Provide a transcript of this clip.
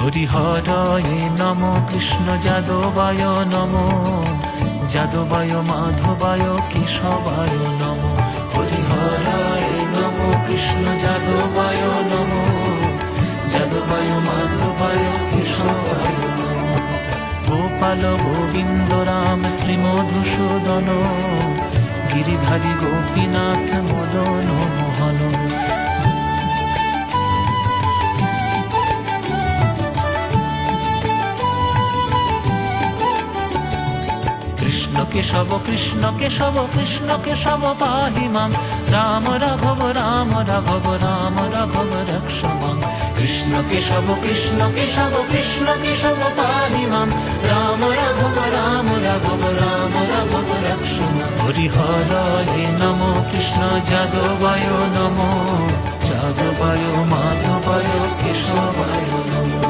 হরিহরায় নম কৃষ্ণ যাদবায় নম যাদবায় মাধবায় কেশবায় নম হরিহরায় নম কৃষ্ণ যাদবায় নম যাদবায় মাধবায় কেশবায় নম গোপাল গোবিন্দ রাম শ্রী মধুসূদন গিরিধারী গোপীনাথ মদন মোহন কৃষ্ণ কেশব কৃষ্ণ কেশব কৃষ্ণ কেশব পাহি মাম রাম রাঘব রাম রাঘব রাম রাঘব রক্ষ মাম কৃষ্ণ কেশব কৃষ্ণ কেশব কৃষ্ণ কেশব পাহি মাম রাম রাঘব রাম রাঘব রাম রাঘব রক্ষ মাম হরিহরায় নম কৃষ্ণ যাদবায় নম যাদবায় মাধবায় কেশবায় নম।